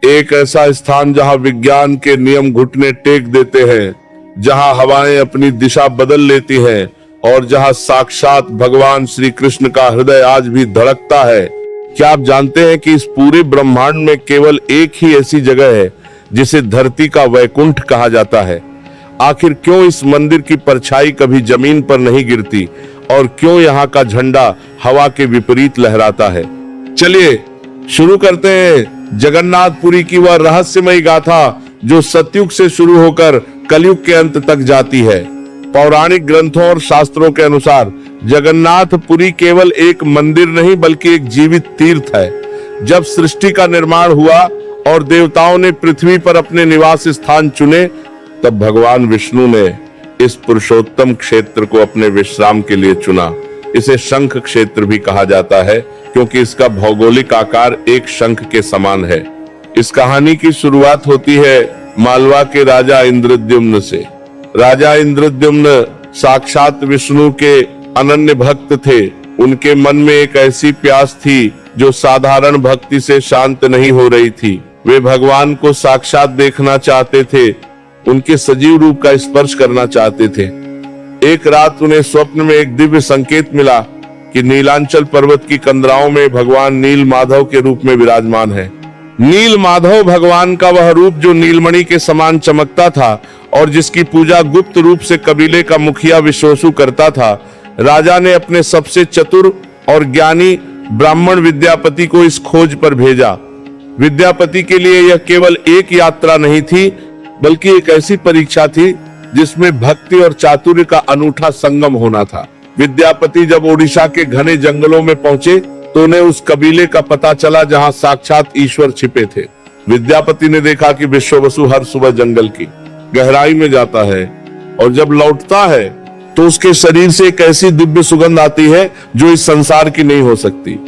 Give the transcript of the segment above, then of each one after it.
एक ऐसा स्थान जहां विज्ञान के नियम घुटने टेक देते हैं, जहां हवाएं अपनी दिशा बदल लेती हैं और जहां साक्षात भगवान श्री कृष्ण का हृदय आज भी धड़कता है। क्या आप जानते हैं कि इस पूरे ब्रह्मांड में केवल एक ही ऐसी जगह है जिसे धरती का वैकुंठ कहा जाता है? आखिर क्यों इस मंदिर की परछाई कभी जमीन पर नहीं गिरती और क्यों यहाँ का झंडा हवा के विपरीत लहराता है? चलिए शुरू करते हैं जगन्नाथपुरी की वह रहस्यमयी गाथा जो सतयुग से शुरू होकर कलयुग के अंत तक जाती है। पौराणिक ग्रंथों और शास्त्रों के अनुसार जगन्नाथपुरी केवल एक मंदिर नहीं बल्कि एक जीवित तीर्थ है। जब सृष्टि का निर्माण हुआ और देवताओं ने पृथ्वी पर अपने निवास स्थान चुने, तब भगवान विष्णु ने इस पुरुषोत्तम क्षेत्र को अपने विश्राम के लिए चुना। इसे शंख क्षेत्र भी कहा जाता है क्योंकि इसका भौगोलिक आकार एक शंख के समान है। इस कहानी की शुरुआत होती है मालवा के राजा इंद्रद्युम्न से। राजा इंद्रद्युम्न साक्षात विष्णु के अनन्य भक्त थे। उनके मन में एक ऐसी प्यास थी जो साधारण भक्ति से शांत नहीं हो रही थी। वे भगवान को साक्षात देखना चाहते थे, उनके सजीव रूप का स्पर्श करना चाहते थे। एक रात उन्हें स्वप्न में एक दिव्य संकेत मिला कि नीलांचल पर्वत की कंदराओं में भगवान नील माधव के रूप में विराजमान है। नील माधव भगवान का वह रूप जो नीलमणि के समान चमकता था और जिसकी पूजा गुप्त रूप से कबीले का मुखिया विश्वसु करता था। राजा ने अपने सबसे चतुर और ज्ञानी ब्राह्मण विद्यापति को इस खोज पर भेजा। विद्यापति के लिए यह केवल एक यात्रा नहीं थी बल्कि एक ऐसी परीक्षा थी जिसमें भक्ति और चातुर्य का अनूठा संगम होना था। विद्यापति जब ओडिशा के घने जंगलों में पहुंचे तो उन्हें उस कबीले का पता चला जहां साक्षात ईश्वर छिपे थे। विद्यापति ने देखा कि विश्ववसु हर सुबह जंगल की गहराई में जाता है और जब लौटता है तो उसके शरीर से एक ऐसी दिव्य सुगंध आती है जो इस संसार की नहीं हो सकती।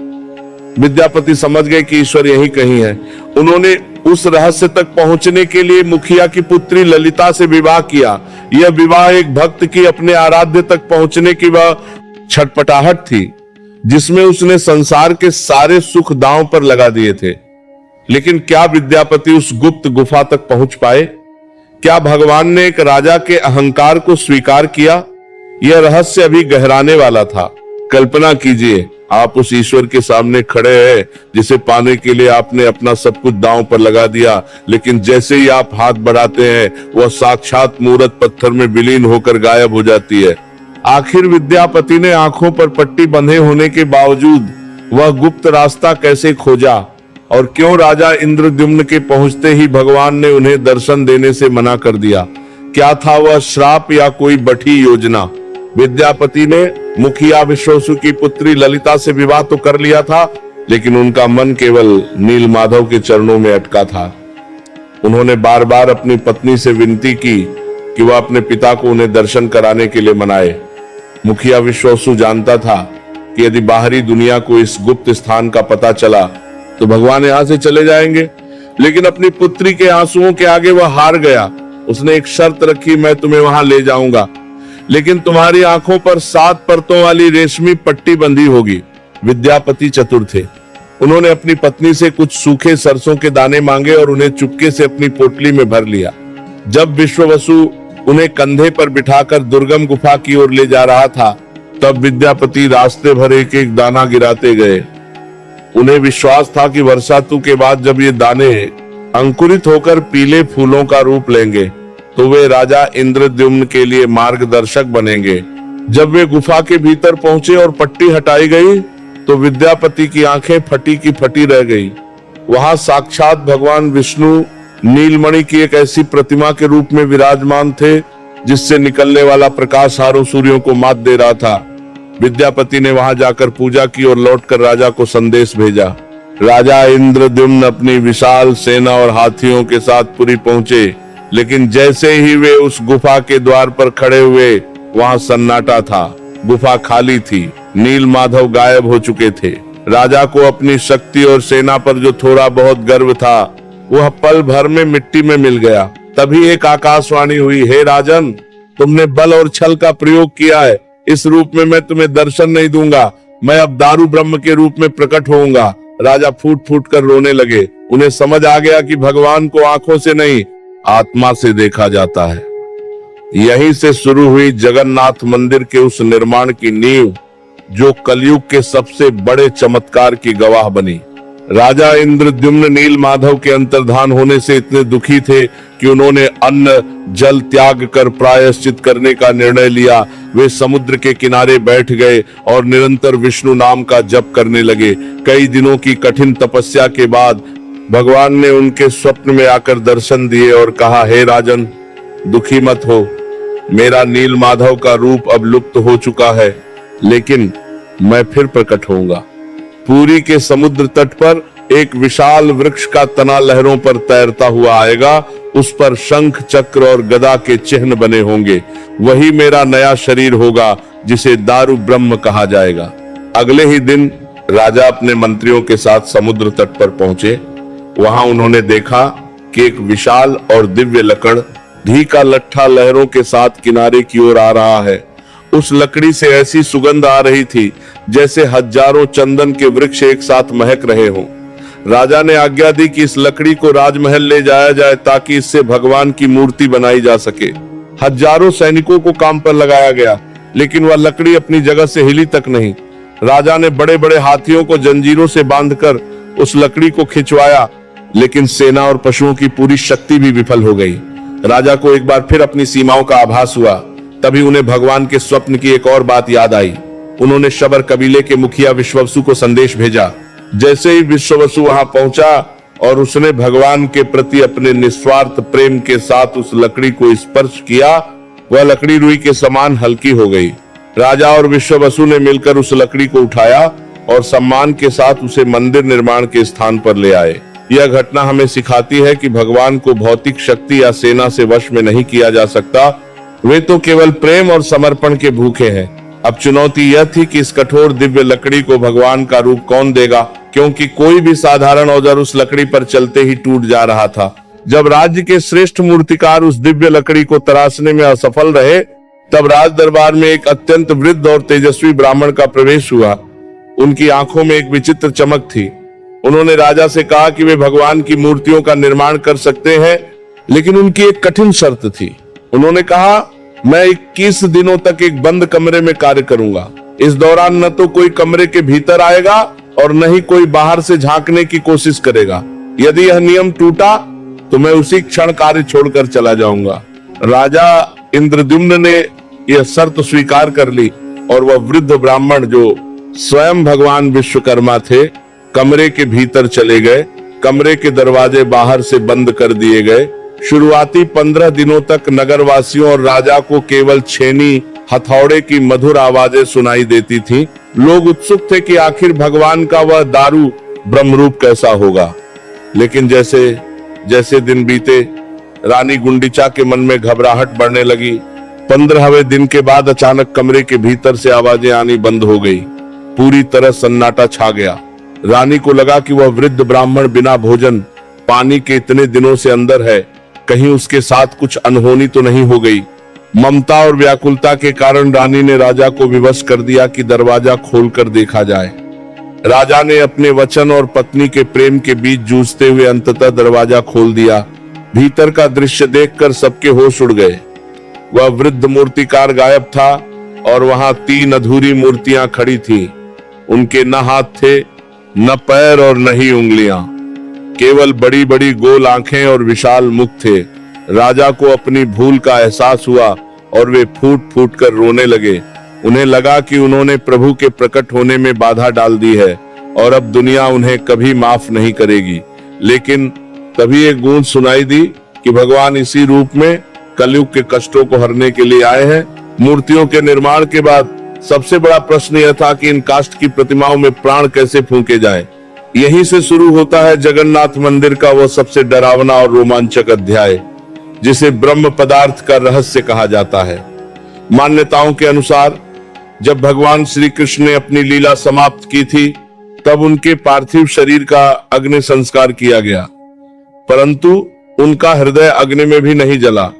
विद्यापति समझ गए कि ईश्वर यहीं कहीं है। उन्होंने उस रहस्य तक पहुंचने के लिए मुखिया की पुत्री ललिता से विवाह किया। यह विवाह एक भक्त की अपने आराध्य तक पहुंचने की वह छटपटाहट थी जिसमें उसने संसार के सारे सुख दांव पर लगा दिए थे। लेकिन क्या विद्यापति उस गुप्त गुफा तक पहुंच पाए? क्या भगवान ने एक राजा के अहंकार को स्वीकार किया? यह रहस्य अभी गहराने वाला था। कल्पना कीजिए, आप उस ईश्वर के सामने खड़े हैं जिसे पाने के लिए आपने अपना सब कुछ दांव पर लगा दिया, लेकिन जैसे ही आप हाथ बढ़ाते हैं वह साक्षात मूरत पत्थर में विलीन होकर गायब हो जाती है। आखिर विद्यापति ने आंखों पर पट्टी बंधे होने के बावजूद वह गुप्त रास्ता कैसे खोजा और क्यों राजा इंद्रद्युम्न के पहुंचते ही भगवान ने उन्हें दर्शन देने से मना कर दिया? क्या था वह श्राप या कोई बठी योजना? विद्यापति ने मुखिया विश्वसु की पुत्री ललिता से विवाह तो कर लिया था, लेकिन उनका मन केवल नील माधव के चरणों में अटका था। उन्होंने बार बार अपनी पत्नी से विनती की कि वह अपने पिता को उन्हें दर्शन कराने के लिए मनाए। मुखिया विश्वसु जानता था कि यदि बाहरी दुनिया को इस गुप्त स्थान का पता चला तो भगवान यहाँ से चले जाएंगे, लेकिन अपनी पुत्री के आंसुओं के आगे वह हार गया। उसने एक शर्त रखी, मैं तुम्हें वहां ले जाऊंगा, लेकिन तुम्हारी आंखों पर 7 परतों वाली रेशमी पट्टी बंधी होगी। विद्यापति चतुर थे। उन्होंने अपनी पत्नी से कुछ सूखे सरसों के दाने मांगे और उन्हें चुपके से अपनी पोटली में भर लिया। जब विश्ववसु उन्हें कंधे पर बिठाकर दुर्गम गुफा की ओर ले जा रहा था, तब विद्यापति रास्ते भर एक एक दाना गिराते गए। उन्हें विश्वास था कि वर्षातु के बाद जब ये दाने अंकुरित होकर पीले फूलों का रूप लेंगे तो वे राजा इंद्रद्युम्न के लिए मार्गदर्शक बनेंगे। जब वे गुफा के भीतर पहुंचे और पट्टी हटाई गई तो विद्यापति की आंखें फटी की फटी रह गई। वहां साक्षात भगवान विष्णु नीलमणि की एक ऐसी प्रतिमा के रूप में विराजमान थे जिससे निकलने वाला प्रकाश हारों सूर्यों को मात दे रहा था। विद्यापति ने वहां जाकर पूजा की और लौटकर राजा को संदेश भेजा। राजा इंद्रद्युम्न अपनी विशाल सेना और हाथियों के साथ पुरी पहुंचे, लेकिन जैसे ही वे उस गुफा के द्वार पर खड़े हुए वहां सन्नाटा था। गुफा खाली थी, नील माधव गायब हो चुके थे। राजा को अपनी शक्ति और सेना पर जो थोड़ा बहुत गर्व था वह पल भर में मिट्टी में मिल गया। तभी एक आकाशवाणी हुई, हे राजन, तुमने बल और छल का प्रयोग किया है। इस रूप में मैं तुम्हें दर्शन नहीं दूंगा। मैं अब दारू ब्रह्म के रूप में प्रकट होऊंगा राजा फूट फूट कर रोने लगे। उन्हें समझ आ गया कि भगवान को आंखों से नहीं, आत्मा से देखा जाता है। यहीं से शुरू हुई जगन्नाथ मंदिर के उस निर्माण की नींव जो कलयुग के सबसे बड़े चमत्कार की गवाह बनी। राजा इंद्रद्युम्न नील माधव के अंतर्धान होने से इतने दुखी थे कि उन्होंने अन्न जल त्याग कर प्रायश्चित करने का निर्णय लिया। वे समुद्र के किनारे बैठ गए और निरंतर विष्णु नाम का जप करने लगे। कई दिनों की कठिन तपस्या के बाद भगवान ने उनके स्वप्न में आकर दर्शन दिए और कहा, हे राजन, दुखी मत हो। मेरा नील माधव का रूप अब लुप्त हो चुका है, लेकिन मैं फिर प्रकट होऊंगा। पुरी के समुद्र तट पर एक विशाल वृक्ष का तना लहरों पर तैरता हुआ आएगा। उस पर शंख चक्र और गदा के चिन्ह बने होंगे। वही मेरा नया शरीर होगा जिसे दारु ब्रह्म कहा जाएगा। अगले ही दिन राजा अपने मंत्रियों के साथ समुद्र तट पर पहुंचे। वहां उन्होंने देखा कि एक विशाल और दिव्य लकड़ घी का लट्ठा लहरों के साथ किनारे की ओर आ रहा है। उस लकड़ी से ऐसी सुगंध आ रही थी जैसे हजारों चंदन के वृक्ष एक साथ महक रहे हों। राजा ने आज्ञा दी कि इस लकड़ी को राजमहल ले जाया जाए ताकि इससे भगवान की मूर्ति बनाई जा सके। हजारों सैनिकों को काम पर लगाया गया, लेकिन वह लकड़ी अपनी जगह से हिली तक नहीं। राजा ने बड़े बड़े हाथियों को जंजीरों से बांधकर उस लकड़ी को खिंचवाया, लेकिन सेना और पशुओं की पूरी शक्ति भी विफल हो गई। राजा को एक बार फिर अपनी सीमाओं का आभास हुआ। तभी उन्हें भगवान के स्वप्न की एक और बात याद आई। उन्होंने शबर कबीले के मुखिया विश्ववसु को संदेश भेजा। जैसे ही विश्ववसु वहां पहुंचा और उसने भगवान के प्रति अपने निस्वार्थ प्रेम के साथ उस लकड़ी को स्पर्श किया, वह लकड़ी रुई के समान हल्की हो गई। राजा और विश्ववसु ने मिलकर उस लकड़ी को उठाया और सम्मान के साथ उसे मंदिर निर्माण के स्थान पर ले आए। यह घटना हमें सिखाती है कि भगवान को भौतिक शक्ति या सेना से वश में नहीं किया जा सकता। वे तो केवल प्रेम और समर्पण के भूखे हैं। अब चुनौती यह थी कि इस कठोर दिव्य लकड़ी को भगवान का रूप कौन देगा, क्योंकि कोई भी साधारण औजार उस लकड़ी पर चलते ही टूट जा रहा था। जब राज्य के श्रेष्ठ मूर्तिकार उस दिव्य लकड़ी को तराशने में असफल रहे, तब राज दरबार में एक अत्यंत वृद्ध और तेजस्वी ब्राह्मण का प्रवेश हुआ। उनकी आंखों में एक विचित्र चमक थी। उन्होंने राजा से कहा कि वे भगवान की मूर्तियों का निर्माण कर सकते हैं, लेकिन उनकी एक कठिन शर्त थी। उन्होंने कहा, मैं 21 दिनों तक एक बंद कमरे में कार्य करूंगा। इस दौरान न तो कोई कमरे के भीतर आएगा और न ही कोई बाहर से झांकने की कोशिश करेगा। यदि यह नियम टूटा तो मैं उसी क्षण कार्य छोड़कर चला जाऊंगा। राजा इंद्रद्युम्न ने यह शर्त स्वीकार कर ली और वह वृद्ध ब्राह्मण, जो स्वयं भगवान विश्वकर्मा थे, कमरे के भीतर चले गए। कमरे के दरवाजे बाहर से बंद कर दिए गए। शुरुआती 15 दिनों तक नगरवासियों और राजा को केवल छेनी हथौड़े की मधुर आवाजें सुनाई देती थीं। लोग उत्सुक थे कि आखिर भगवान का वह दारू ब्रह्मरूप कैसा होगा। लेकिन जैसे जैसे दिन बीते, रानी गुंडीचा के मन में घबराहट बढ़ने लगी। 15वें दिन के बाद अचानक कमरे के भीतर से आवाजें आनी बंद हो गई। पूरी तरह सन्नाटा छा गया। रानी को लगा कि वह वृद्ध ब्राह्मण बिना भोजन पानी के इतने दिनों से अंदर है। कहीं उसके साथ कुछ अनहोनी तो नहीं हो गई। ममता और व्याकुलता के कारण रानी ने राजा को विवश कर दिया कि दरवाजा खोलकर देखा जाए। राजा ने अपने वचन और पत्नी के प्रेम के बीच जूझते हुए अंततः दरवाजा खोल दिया। भीतर का दृश्य देखकर सबके होश उड़ गए। वह वृद्ध मूर्तिकार गायब था और वहां 3 अधूरी मूर्तियां खड़ी थीं। उनके न हाथ थे, न पैर और न ही उंगलियां, केवल बड़ी बड़ी गोल आंखें और विशाल मुख थे। राजा को अपनी भूल का एहसास हुआ और वे फूट फूट कर रोने लगे। उन्हें लगा कि उन्होंने प्रभु के प्रकट होने में बाधा डाल दी है और अब दुनिया उन्हें कभी माफ नहीं करेगी। लेकिन तभी एक गूंज सुनाई दी कि भगवान इसी रूप में कलयुग के कष्टों को हरने के लिए आए हैं। मूर्तियों के निर्माण के बाद सबसे बड़ा प्रश्न यह था कि इन काष्ठ की प्रतिमाओं में प्राण कैसे फूंके जाएं। यहीं से शुरू होता है जगन्नाथ मंदिर का वह सबसे डरावना और रोमांचक अध्याय, जिसे ब्रह्म पदार्थ का रहस्य कहा जाता है। मान्यताओं के अनुसार जब भगवान श्री कृष्ण ने अपनी लीला समाप्त की थी, तब उनके पार्थिव शरीर का अग्नि संस्कार किया गया, परंतु उनका हृदय अग्नि में भी नहीं जला।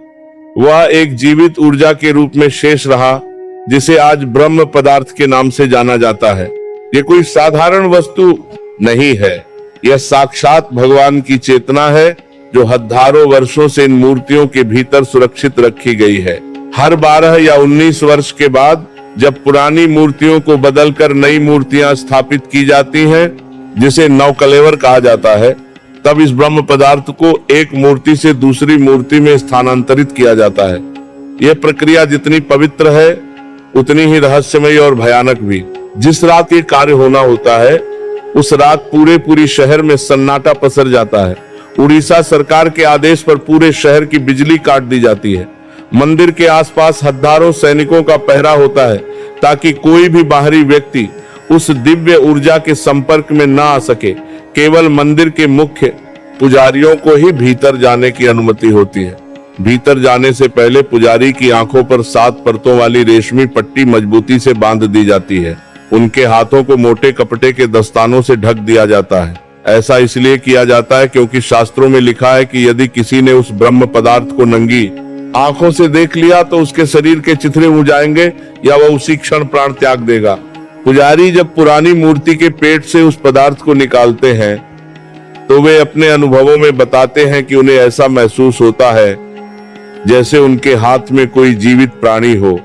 वह एक जीवित ऊर्जा के रूप में शेष रहा, जिसे आज ब्रह्म पदार्थ के नाम से जाना जाता है। ये कोई साधारण वस्तु नहीं है। यह साक्षात भगवान की चेतना है जो हजारों वर्षों से इन मूर्तियों के भीतर सुरक्षित रखी गई है। हर 12 या 19 वर्ष के बाद जब पुरानी मूर्तियों को बदलकर नई मूर्तियां स्थापित की जाती हैं, जिसे नवकलेवर कहा जाता है, तब इस ब्रह्म पदार्थ को एक मूर्ति से दूसरी मूर्ति में स्थानांतरित किया जाता है। यह प्रक्रिया जितनी पवित्र है उतनी ही रहस्यमयी और भयानक भी। जिस रात ये कार्य होना होता है उस रात पूरे शहर में सन्नाटा पसर जाता है। उड़ीसा सरकार के आदेश पर पूरे शहर की बिजली काट दी जाती है। मंदिर के आसपास हजारों सैनिकों का पहरा होता है ताकि कोई भी बाहरी व्यक्ति उस दिव्य ऊर्जा के संपर्क में ना आ सके। केवल मंदिर के मुख्य पुजारियों को ही भीतर जाने की अनुमति होती है। भीतर जाने से पहले पुजारी की आंखों पर 7 परतों वाली रेशमी पट्टी मजबूती से बांध दी जाती है। उनके हाथों को मोटे कपड़े के दस्तानों से ढक दिया जाता है। ऐसा इसलिए किया जाता है क्योंकि शास्त्रों में लिखा है कि यदि किसी ने उस ब्रह्म पदार्थ को नंगी आंखों से देख लिया तो उसके शरीर के चिथड़े मुड़ जाएंगे या वह उसी क्षण प्राण त्याग देगा। पुजारी जब पुरानी मूर्ति के पेट से उस पदार्थ को निकालते हैं तो वे अपने अनुभवों में बताते हैं कि उन्हें ऐसा महसूस होता है जैसे उनके हाथ में कोई जीवित प्राणी हो।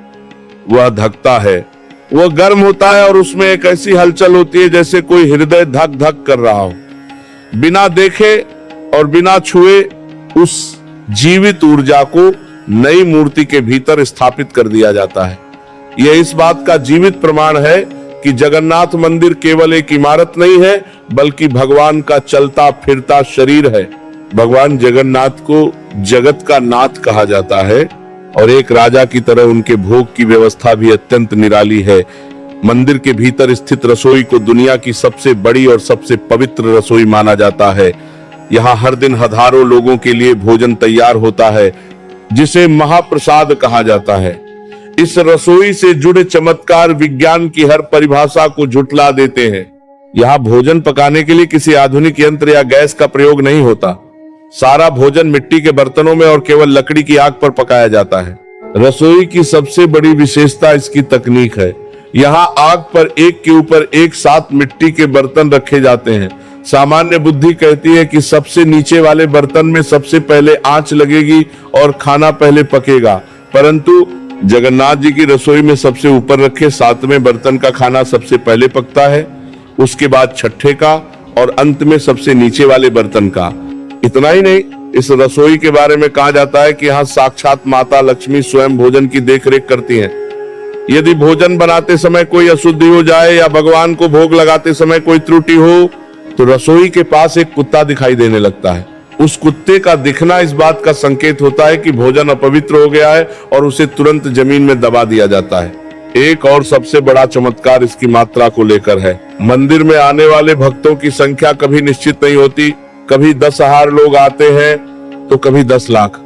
वह धकता है, वह गर्म होता है और उसमें एक ऐसी हलचल होती है जैसे कोई हृदय धक धक कर रहा हो। बिना देखे और बिना छुए उस जीवित ऊर्जा को नई मूर्ति के भीतर स्थापित कर दिया जाता है। यह इस बात का जीवित प्रमाण है कि जगन्नाथ मंदिर केवल एक इमारत नहीं है बल्कि भगवान का चलता फिरता शरीर है। भगवान जगन्नाथ को जगत का नाथ कहा जाता है और एक राजा की तरह उनके भोग की व्यवस्था भी अत्यंत निराली है। मंदिर के भीतर स्थित रसोई को दुनिया की सबसे बड़ी और सबसे पवित्र रसोई माना जाता है। यहाँ हर दिन हजारों लोगों के लिए भोजन तैयार होता है जिसे महाप्रसाद कहा जाता है। इस रसोई से जुड़े चमत्कार विज्ञान की हर परिभाषा को झुठला देते हैं। यहाँ भोजन पकाने के लिए किसी आधुनिक यंत्र या गैस का प्रयोग नहीं होता। सारा भोजन मिट्टी के बर्तनों में और केवल लकड़ी की आग पर पकाया जाता है। रसोई की सबसे बड़ी विशेषता इसकी तकनीक है। यहाँ आग पर एक के ऊपर एक साथ मिट्टी के बर्तन रखे जाते हैं। सामान्य बुद्धि कहती है कि सबसे नीचे वाले बर्तन में सबसे पहले आंच लगेगी और खाना पहले पकेगा, परंतु जगन्नाथ जी की रसोई में सबसे ऊपर रखे 7वें बर्तन का खाना सबसे पहले पकता है, उसके बाद 6ठे का और अंत में सबसे नीचे वाले बर्तन का। इतना ही नहीं, इस रसोई के बारे में कहा जाता है कि यहाँ साक्षात माता लक्ष्मी स्वयं भोजन की देखरेख करती हैं। यदि भोजन बनाते समय कोई अशुद्धि हो जाए या भगवान को भोग लगाते समय कोई त्रुटि हो तो रसोई के पास एक कुत्ता दिखाई देने लगता है। उस कुत्ते का दिखना इस बात का संकेत होता है कि भोजन अपवित्र हो गया है और उसे तुरंत जमीन में दबा दिया जाता है। एक और सबसे बड़ा चमत्कार इसकी मात्रा को लेकर है। मंदिर में आने वाले भक्तों की संख्या कभी निश्चित नहीं होती। कभी 10,000 लोग आते हैं तो कभी 10 लाख।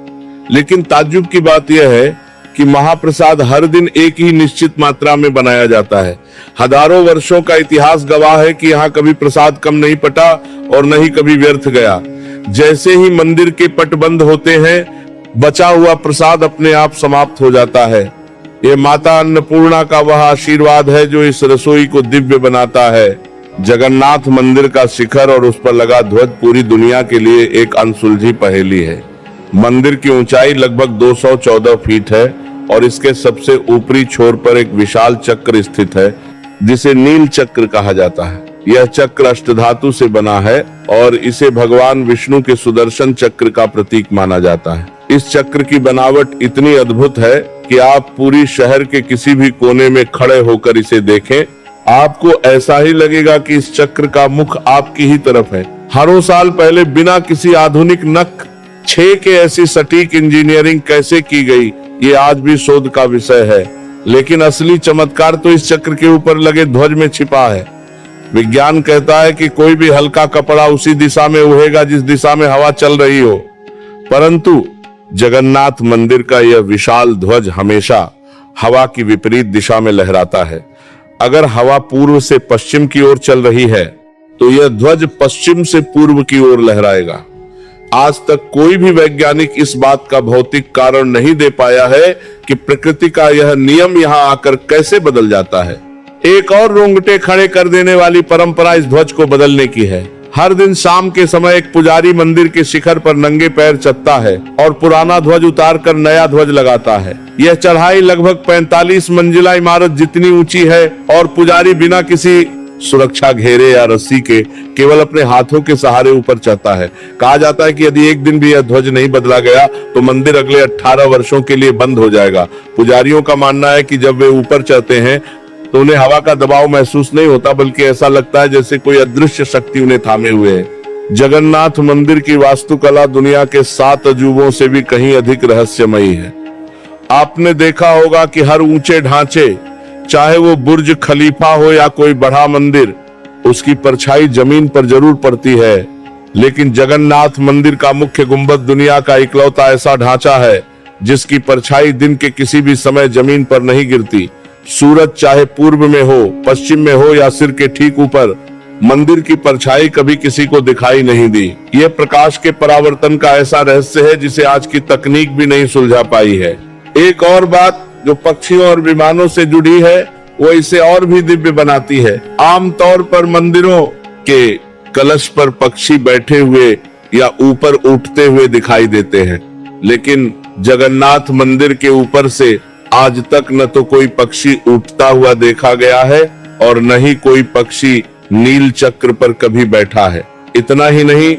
लेकिन ताज्जुब की बात यह है कि महाप्रसाद हर दिन एक ही निश्चित मात्रा में बनाया जाता है। हजारों वर्षों का इतिहास गवाह है कि यहाँ कभी प्रसाद कम नहीं पटा और न ही कभी व्यर्थ गया। जैसे ही मंदिर के पट बंद होते हैं, बचा हुआ प्रसाद अपने आप समाप्त हो जाता है। ये माता अन्नपूर्णा का वह आशीर्वाद है जो इस रसोई को दिव्य बनाता है। जगन्नाथ मंदिर का शिखर और उस पर लगा ध्वज पूरी दुनिया के लिए एक अनसुलझी पहेली है। मंदिर की ऊंचाई लगभग 214 फीट है और इसके सबसे ऊपरी छोर पर एक विशाल चक्र स्थित है जिसे नील चक्र कहा जाता है। यह चक्र अष्टधातु से बना है और इसे भगवान विष्णु के सुदर्शन चक्र का प्रतीक माना जाता है। इस चक्र की बनावट इतनी अद्भुत है कि आप पूरी शहर के किसी भी कोने में खड़े होकर इसे देखें, आपको ऐसा ही लगेगा कि इस चक्र का मुख आपकी ही तरफ है। हजारों साल पहले बिना किसी आधुनिक नख 6 के ऐसी सटीक इंजीनियरिंग कैसे की गई, ये आज भी शोध का विषय है। लेकिन असली चमत्कार तो इस चक्र के ऊपर लगे ध्वज में छिपा है। विज्ञान कहता है कि कोई भी हल्का कपड़ा उसी दिशा में उड़ेगा जिस दिशा में हवा चल रही हो, परंतु जगन्नाथ मंदिर का यह विशाल ध्वज हमेशा हवा की विपरीत दिशा में लहराता है। अगर हवा पूर्व से पश्चिम की ओर चल रही है तो यह ध्वज पश्चिम से पूर्व की ओर लहराएगा। आज तक कोई भी वैज्ञानिक इस बात का भौतिक कारण नहीं दे पाया है कि प्रकृति का यह नियम यहाँ आकर कैसे बदल जाता है। एक और रोंगटे खड़े कर देने वाली परंपरा इस ध्वज को बदलने की है। हर दिन शाम के समय एक पुजारी मंदिर के शिखर पर नंगे पैर चढ़ता है और पुराना ध्वज उतार कर नया ध्वज लगाता है। यह चढ़ाई लगभग 45 मंजिला इमारत जितनी ऊंची है और पुजारी बिना किसी सुरक्षा घेरे या रस्सी के केवल अपने हाथों के सहारे ऊपर चढ़ता है। कहा जाता है कि यदि एक दिन भी यह ध्वज नहीं बदला गया तो मंदिर अगले 18 वर्षों के लिए बंद हो जाएगा। पुजारियों का मानना है कि जब वे ऊपर चढ़ते हैं तो उन्हें हवा का दबाव महसूस नहीं होता, बल्कि ऐसा लगता है जैसे कोई अदृश्य शक्ति उन्हें थामे हुए है। जगन्नाथ मंदिर की वास्तुकला दुनिया के 7 अजूबों से भी कहीं अधिक रहस्यमयी है। आपने देखा होगा कि हर ऊंचे ढांचे, चाहे वो बुर्ज खलीफा हो या कोई बड़ा मंदिर, उसकी परछाई जमीन पर जरूर पड़ती है। लेकिन जगन्नाथ मंदिर का मुख्य गुंबद दुनिया का इकलौता ऐसा ढांचा है जिसकी परछाई दिन के किसी भी समय जमीन पर नहीं गिरती। सूरज चाहे पूर्व में हो, पश्चिम में हो या सिर के ठीक ऊपर, मंदिर की परछाई कभी किसी को दिखाई नहीं दी। यह प्रकाश के परावर्तन का ऐसा रहस्य है जिसे आज की तकनीक भी नहीं सुलझा पाई है। एक और बात जो पक्षियों और विमानों से जुड़ी है वो इसे और भी दिव्य बनाती है। आमतौर पर मंदिरों के कलश पर पक्षी बैठे हुए या ऊपर उठते हुए दिखाई देते हैं, लेकिन जगन्नाथ मंदिर के ऊपर से आज तक न तो कोई पक्षी उठता हुआ देखा गया है और न ही कोई पक्षी नील चक्र पर कभी बैठा है। इतना ही नहीं,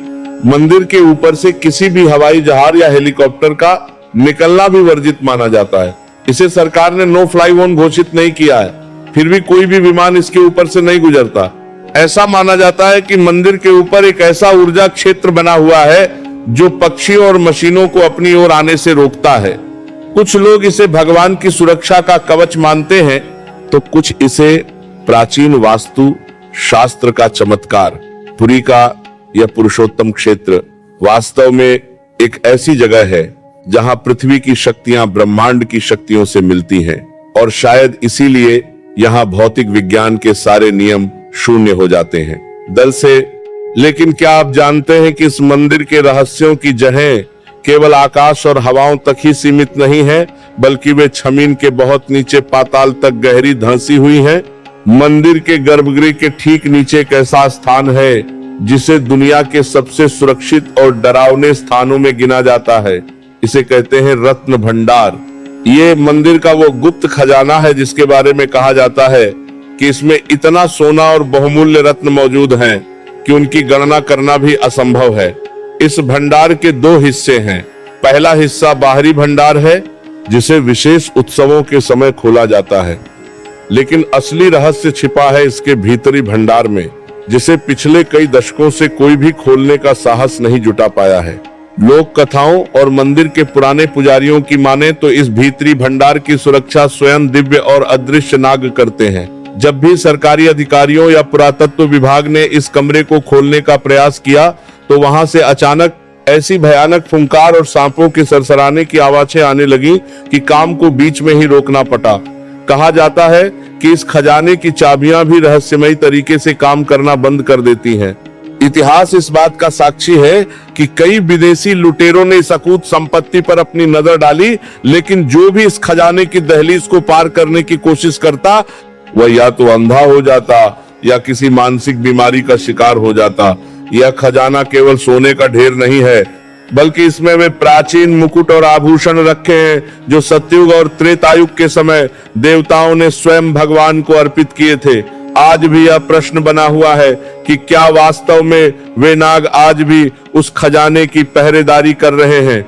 मंदिर के ऊपर से किसी भी हवाई जहाज या हेलीकॉप्टर का निकलना भी वर्जित माना जाता है। इसे सरकार ने नो फ्लाई जोन घोषित नहीं किया है, फिर भी कोई भी विमान इसके ऊपर से नहीं गुजरता। ऐसा माना जाता है कि मंदिर के ऊपर एक ऐसा ऊर्जा क्षेत्र बना हुआ है जो पक्षियों और मशीनों को अपनी ओर आने से रोकता है। कुछ लोग इसे भगवान की सुरक्षा का कवच मानते हैं, तो कुछ इसे प्राचीन वास्तु शास्त्र का चमत्कार। पुरी का यह पुरुषोत्तम क्षेत्र वास्तव में एक ऐसी जगह है जहां पृथ्वी की शक्तियां ब्रह्मांड की शक्तियों से मिलती हैं, और शायद इसीलिए यहां भौतिक विज्ञान के सारे नियम शून्य हो जाते हैं दल से। लेकिन क्या आप जानते हैं कि इस मंदिर के रहस्यों की जड़ें केवल आकाश और हवाओं तक ही सीमित नहीं है, बल्कि वे जमीन के बहुत नीचे पाताल तक गहरी धंसी हुई हैं। मंदिर के गर्भगृह के ठीक नीचे एक ऐसा स्थान है जिसे दुनिया के सबसे सुरक्षित और डरावने स्थानों में गिना जाता है। इसे कहते हैं रत्न भंडार। ये मंदिर का वो गुप्त खजाना है जिसके बारे में कहा जाता है कि इसमें इतना सोना और बहुमूल्य रत्न मौजूद हैं कि उनकी गणना करना भी असंभव है। इस भंडार के 2 हिस्से हैं। पहला हिस्सा बाहरी भंडार है जिसे विशेष उत्सवों के समय खोला जाता है, लेकिन असली रहस्य छिपा है इसके भीतरी भंडार में, जिसे पिछले कई दशकों से कोई भी खोलने का साहस नहीं जुटा पाया है। लोक कथाओं और मंदिर के पुराने पुजारियों की माने तो इस भीतरी भंडार की सुरक्षा स्वयं दिव्य और अदृश्य नाग करते हैं। जब भी सरकारी अधिकारियों या पुरातत्व विभाग ने इस कमरे को खोलने का प्रयास किया तो वहां से अचानक ऐसी भयानक फुंकार और सांपों के सरसराने की आवाजें आने लगी कि काम को बीच में ही रोकना पड़ा। कहा जाता है कि इस खजाने की चाबियां भी रहस्यमयी तरीके से काम करना बंद कर देती हैं। इतिहास इस बात का साक्षी है कि कई विदेशी लुटेरों ने इस अकूत संपत्ति पर अपनी नजर डाली, लेकिन जो भी इस खजाने की दहलीज को पार करने की कोशिश करता वह या तो अंधा हो जाता या किसी मानसिक बीमारी का शिकार हो जाता। यह खजाना केवल सोने का ढेर नहीं है, बल्कि इसमें वे प्राचीन मुकुट और आभूषण रखे हैं जो सतयुग और त्रेतायुग के समय देवताओं ने स्वयं भगवान को अर्पित किए थे। आज भी यह प्रश्न बना हुआ है कि क्या वास्तव में वे नाग आज भी उस खजाने की पहरेदारी कर रहे हैं,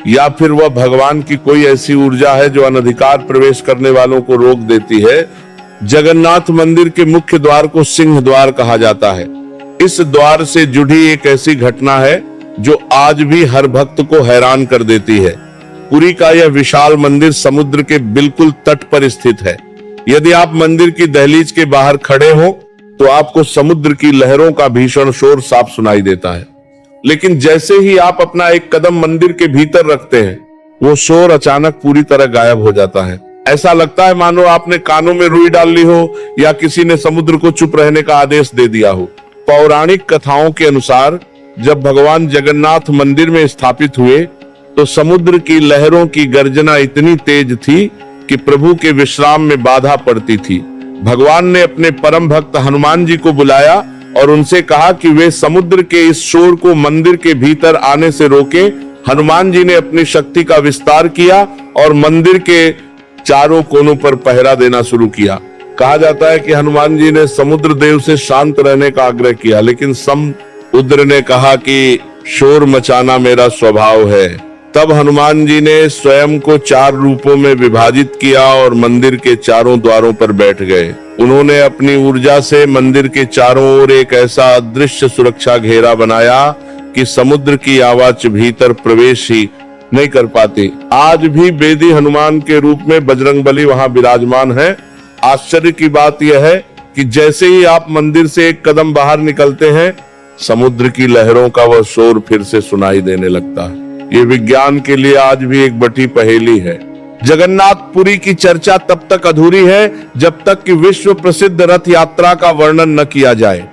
या फिर वह भगवान की कोई ऐसी ऊर्जा है जो अनधिकार प्रवेश करने वालों को रोक देती है। जगन्नाथ मंदिर के मुख्य द्वार को सिंह द्वार कहा जाता है। इस द्वार से जुड़ी एक ऐसी घटना है जो आज भी हर भक्त को हैरान कर देती है। पुरी का यह विशाल मंदिर समुद्र के बिल्कुल तट पर स्थित है। यदि आप मंदिर की दहलीज के बाहर खड़े हो तो आपको समुद्र की लहरों का भीषण शोर साफ सुनाई देता है, लेकिन जैसे ही आप अपना एक कदम मंदिर के भीतर रखते हैं वो शोर अचानक पूरी तरह गायब हो जाता है। ऐसा लगता है मानो आपने कानों में रुई डाल ली हो या किसी ने समुद्र को चुप रहने का आदेश दे दिया हो। पौराणिक कथाओं के अनुसार जब भगवान जगन्नाथ मंदिर में स्थापित हुए तो समुद्र की लहरों की गर्जना इतनी तेज थी कि प्रभु के विश्राम में बाधा पड़ती थी। भगवान ने अपने परम भक्त हनुमान जी को बुलाया और उनसे कहा कि वे समुद्र के इस शोर को मंदिर के भीतर आने से रोके। हनुमान जी ने अपनी शक्ति का विस्तार किया और मंदिर के चारों कोनों पर पहरा देना शुरू किया। कहा जाता है कि हनुमान जी ने समुद्र देव से शांत रहने का आग्रह किया, लेकिन समुद्र ने कहा कि शोर मचाना मेरा स्वभाव है। तब हनुमान जी ने स्वयं को 4 रूपों में विभाजित किया और मंदिर के चारों द्वारों पर बैठ गए। उन्होंने अपनी ऊर्जा से मंदिर के चारों ओर एक ऐसा अदृश्य सुरक्षा घेरा बनाया कि समुद्र की आवाज भीतर प्रवेश ही नहीं कर पाती। आज भी बेदी हनुमान के रूप में बजरंगबली वहां विराजमान है। आश्चर्य की बात यह है कि जैसे ही आप मंदिर से एक कदम बाहर निकलते हैं, समुद्र की लहरों का वह शोर फिर से सुनाई देने लगता है। ये विज्ञान के लिए आज भी एक बड़ी पहेली है। जगन्नाथपुरी की चर्चा तब तक अधूरी है जब तक कि विश्व प्रसिद्ध रथ यात्रा का वर्णन न किया जाए।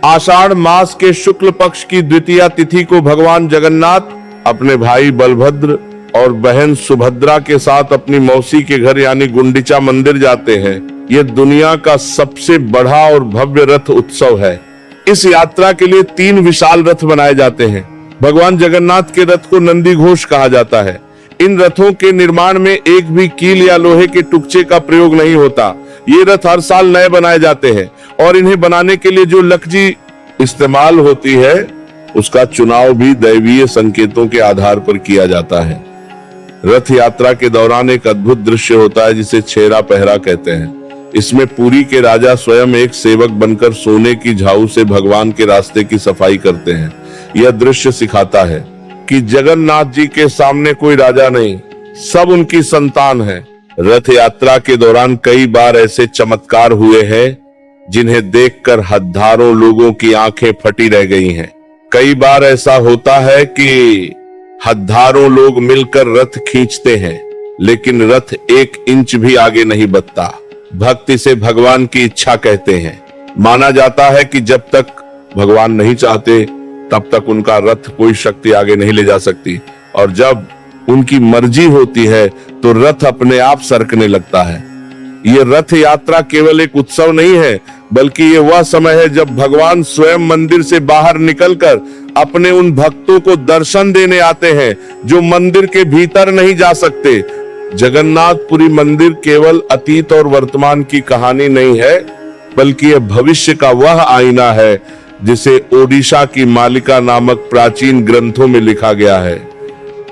आषाढ़ मास के शुक्ल पक्ष की द्वितीया तिथि को भगवान जगन्नाथ अपने भाई बलभद्र और बहन सुभद्रा के साथ अपनी मौसी के घर यानी गुंडीचा मंदिर जाते हैं। ये दुनिया का सबसे बड़ा और भव्य रथ उत्सव है। इस यात्रा के लिए 3 विशाल रथ बनाए जाते हैं। भगवान जगन्नाथ के रथ को नंदी घोष कहा जाता है। इन रथों के निर्माण में एक भी कील या लोहे के टुकड़े का प्रयोग नहीं होता। ये रथ हर साल नए बनाए जाते हैं और इन्हें बनाने के लिए जो लकड़ी इस्तेमाल होती है उसका चुनाव भी दैवीय संकेतों के आधार पर किया जाता है। रथ यात्रा के दौरान एक अद्भुत दृश्य होता है जिसे छेरा पहरा कहते हैं। इसमें पुरी के राजा स्वयं एक सेवक बनकर सोने की झाऊ से भगवान के रास्ते की सफाई करते हैं। यह दृश्य सिखाता है कि जगन्नाथ जी के सामने कोई राजा नहीं, सब उनकी संतान है। रथ यात्रा के दौरान कई बार ऐसे चमत्कार हुए हैं जिन्हें देखकर हजारों लोगों की आंखें फटी रह गई हैं। कई बार ऐसा होता है कि हजारों लोग मिलकर रथ खींचते हैं लेकिन रथ 1 इंच भी आगे नहीं बढ़ता। भक्त इसे भगवान की इच्छा कहते हैं। माना जाता है कि जब तक भगवान नहीं चाहते तब तक उनका रथ कोई शक्ति आगे नहीं ले जा सकती और जब उनकी मर्जी होती है तो रथ अपने आप सरकने लगता है। ये रथ यात्रा केवल एक उत्सव नहीं है बल्कि ये वह समय है जब भगवान स्वयं मंदिर से बाहर निकलकर अपने उन भक्तों को दर्शन देने आते हैं जो मंदिर के भीतर नहीं जा सकते। जगन्नाथपुरी मंदिर केवल अतीत और वर्तमान की कहानी नहीं है बल्कि यह भविष्य का वह आईना है जिसे ओडिशा की मालिका नामक प्राचीन ग्रंथों में लिखा गया है।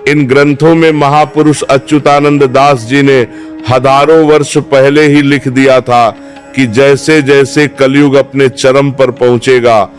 इन ग्रंथों में महापुरुष अच्युतानंद दास जी ने हजारों वर्ष पहले ही लिख दिया था कि जैसे जैसे कलयुग अपने चरम पर पहुंचेगा,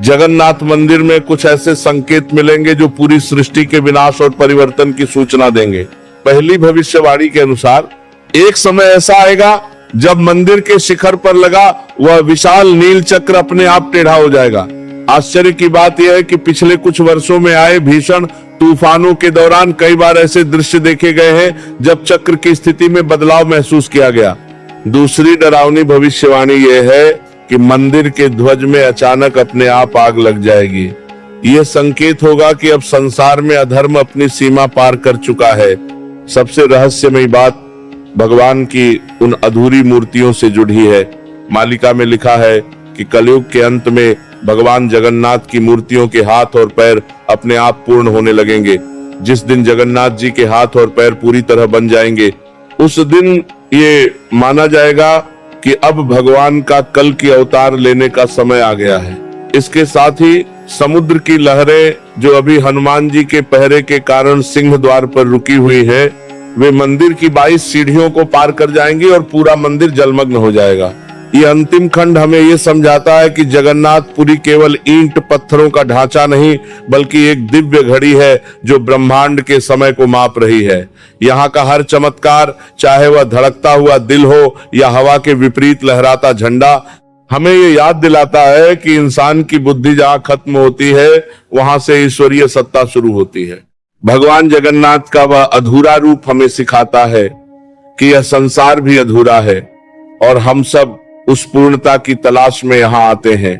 जगन्नाथ मंदिर में कुछ ऐसे संकेत मिलेंगे जो पूरी सृष्टि के विनाश और परिवर्तन की सूचना देंगे। पहली भविष्यवाणी के अनुसार एक समय ऐसा आएगा जब मंदिर के शिखर पर लगा वह विशाल नील चक्र अपने आप टेढ़ा हो जाएगा। आश्चर्य की बात यह है कि पिछले कुछ वर्षों में आए भीषण तूफानों के दौरान कई बार ऐसे दृश्य देखे गए हैं जब चक्र की स्थिति में बदलाव महसूस किया गया। दूसरी डरावनी भविष्यवाणी यह है कि मंदिर के ध्वज में अचानक अपने आप आग लग जाएगी। यह संकेत होगा कि अब संसार में अधर्म अपनी सीमा पार कर चुका है। सबसे रहस्यमयी बात भगवान की उन अधूरी मूर्तियों से जुड़ी है। मालिका में लिखा है कि कलयुग के अंत में भगवान जगन्नाथ की मूर्तियों के हाथ और पैर अपने आप पूर्ण होने लगेंगे। जिस दिन जगन्नाथ जी के हाथ और पैर पूरी तरह बन जाएंगे उस दिन ये माना जाएगा कि अब भगवान का कल की अवतार लेने का समय आ गया है। इसके साथ ही समुद्र की लहरें जो अभी हनुमान जी के पहरे के कारण सिंह द्वार पर रुकी हुई है वे मंदिर की 22 सीढ़ियों को पार कर जाएंगी और पूरा मंदिर जलमग्न हो जाएगा। ये अंतिम खंड हमें ये समझाता है कि जगन्नाथपुरी केवल ईंट पत्थरों का ढांचा नहीं बल्कि एक दिव्य घड़ी है जो ब्रह्मांड के समय को माप रही है। यहाँ का हर चमत्कार, चाहे वह धड़कता हुआ दिल हो या हवा के विपरीत लहराता झंडा, हमें ये याद दिलाता है कि इंसान की बुद्धि जहाँ खत्म होती है वहां से ईश्वरीय सत्ता शुरू होती है। भगवान जगन्नाथ का वह अधूरा रूप हमें सिखाता है कि यह संसार भी अधूरा है और हम सब उस पूर्णता की तलाश में यहाँ आते हैं।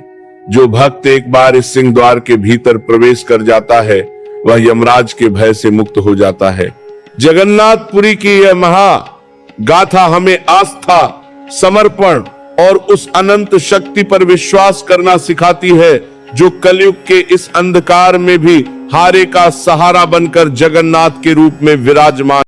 जो भक्त एक बार इस सिंह द्वार के भीतर प्रवेश कर जाता है वह यमराज के भय से मुक्त हो जाता है। जगन्नाथपुरी की यह महा गाथा हमें आस्था, समर्पण और उस अनंत शक्ति पर विश्वास करना सिखाती है जो कलयुग के इस अंधकार में भी हारे का सहारा बनकर जगन्नाथ के रूप में विराजमान